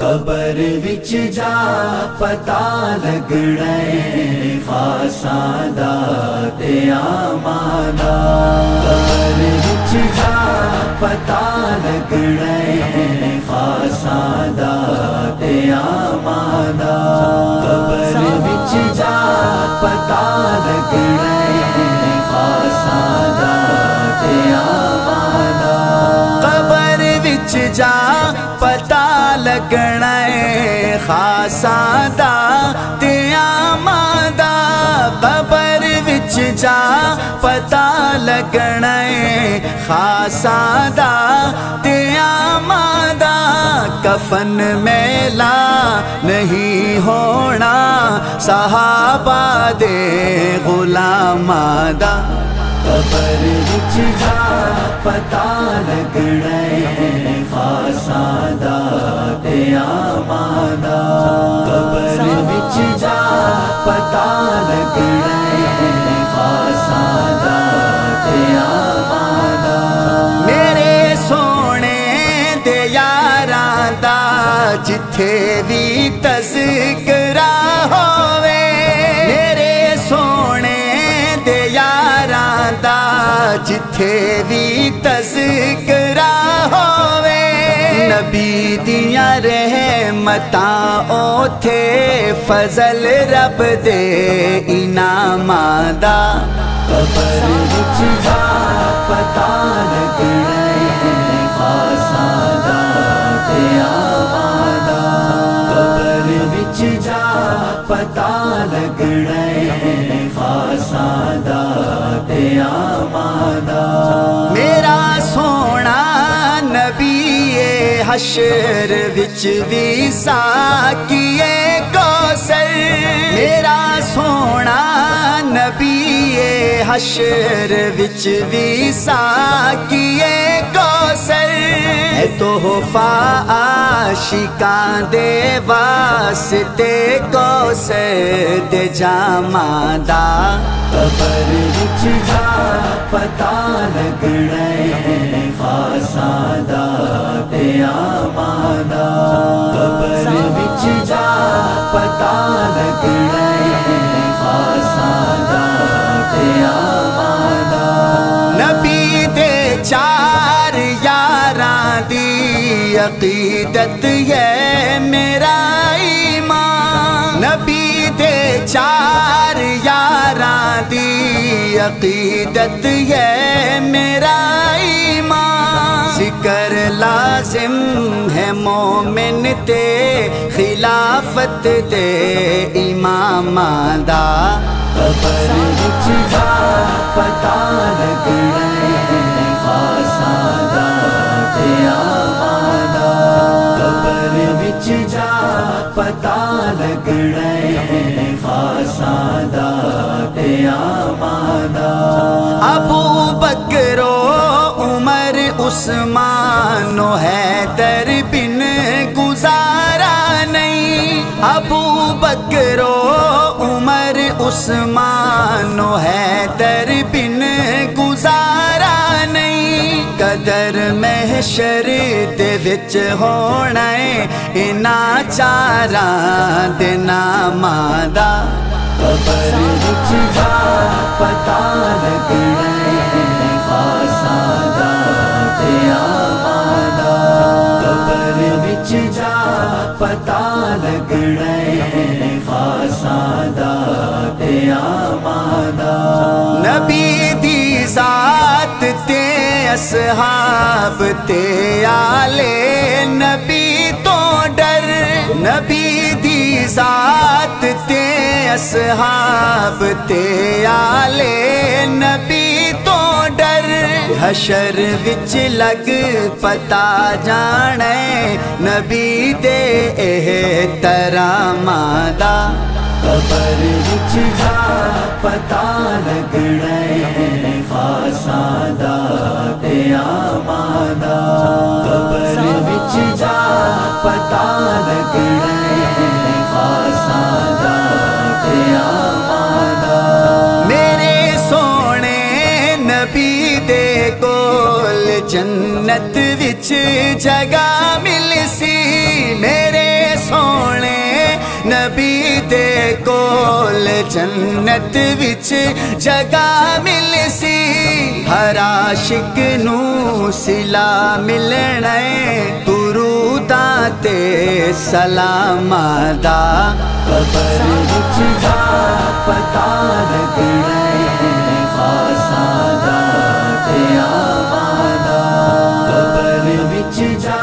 قبر وچ جا پتا لگنا خاصاں دا تے آماں دا، قبر وچ جا پتا لگنا خاصاں دا تے آماں دا، قبر وچ جا پتا لگنا خاصاں دا تے آماں دا، قبر وچ جا پتا لگنا خاصاں دا تے آماں دا، قبر وچ جا پتا لگنا خاصاں دا تے آماں دا، کفن میلا نہیں ہونا صحابہ دے غلاماں دا، قبر وچ جا پتا لگنا خاصاں دا تے آماں دا، قبر وچ جا پتا لگنا خاصاں دا تے آماں دا، میرے سونے دے یاراں دا جتھے بھی تذکرہ ہووے، میرے سونے دے یاراں دا جتھے بھی تذکرہ ہووے، نبی دیاں رحمتاں اوتھے فضل رب دے انعاماں دا، قبر وچ جا پتا لگنا خاصاں دا تے آماں دا، قبر وچ جا پتا لگنا خاصاں دا تے آماں دا، میرا سونا نبی حشر وچ وی ساقیے کوثر، میرا سونا نبی حشر وچ وی ساقیے کوثر، اے تحفہ عاشقاں دے واسطے کوثر دے جاماں دا، قبر وچ جا پتا لگنا خاصاں دا تے آماں دا، قبر وچ جا پتا لگنا خاصاں دا تے آماں دا، نبی دے چار یاراں دی عقیدت ہے میرا ایمان، نبی دے چار یاراں دی عقیدت ہے میرا ایمان، ذکر لازم ہے مومن تے خلافت دے اماماں دا، قبر وچ جا پتا لگنا خاصاں دا تے آماں دا، قبر وچ جا پتا لگنا خاصاں دا تے آماں دا، ابو بکر و عمر عثمان و حیدر بن گزارا نہیں، ابو بکر و عمر عثمان و حیدر بن گزارا نہیں، قدر محشر دے وچ ہونا ہے انہاں چاراں دے ناماں دا، قبر وچ جا پتا لگنا خاصاں دا تے آماں دا، قبر وچ جا پتا لگنا خاصاں دا تے آماں دا، نبی دی ذات تے اصحاب تے آلے نبی تو ڈر، نبی دی ذات تے اصحاب تے آلے نبی تو ڈر، حشر وچ لگ پتا جانے نبی دے احتراماں دا، قبر وچ جا پتا لگنا خاصاں دا تے آماں دا، قبر وچ جا پتا لگنا خاصاں دا تے آماں دا، میرے سونے نبی دے کول جنت وچ جگہ مل سی، میرے نبی دے کول جنت وچ جگہ مل سی ہر عاشق نو سلا ملنا دروداں تے سلاماں دا قبر وچ جا پتہ لگنا خاصاں دا قیاماں دا قبر وچ جا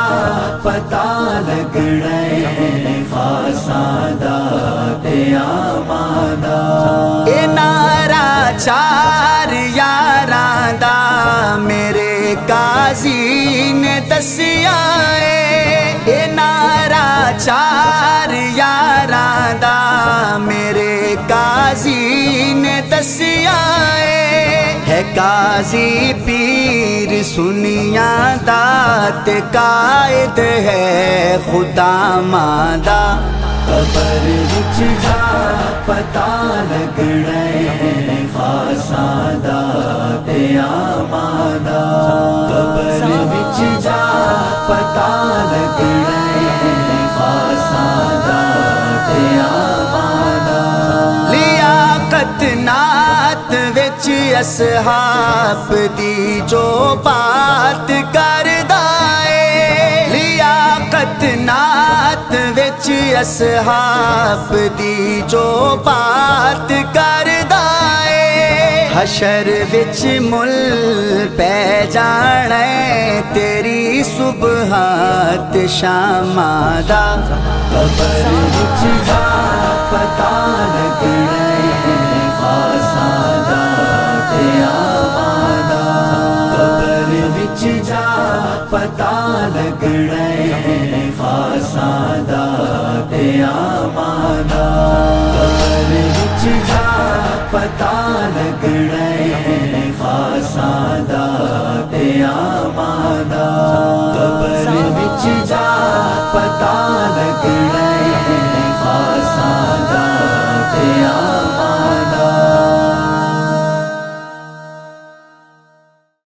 پتہ لگنا خاصاں دا قیاماں دا اے نعرہ چار یاراں دا میرے قاضی نے دسیا اے نعرہ چار یاراں دا میرے قاضی نے دسیا ہے قاضی پیر سنیاں دا تے قائد ہے خدا ماں دا قبر وچ جا پتہ لگنا خاصاں دا قیاماں دا قبر وچ جا پتہ لگنا خاصاں دا قیاماں دا لیاقت نات وچ اصحاب دی جو بات کردا اے لیاقت نات وچ اصحاب دی جو بات کردا اے حشر وچ مل پہ جانا تیری صبحات شاماں دا قبر وچ جا پتہ لگنا خاصاں دا قیاماں دا قبر وچ جا پتہ لگنا خاصاں دا قیاماں دا قبر وچ جا پتہ لگنا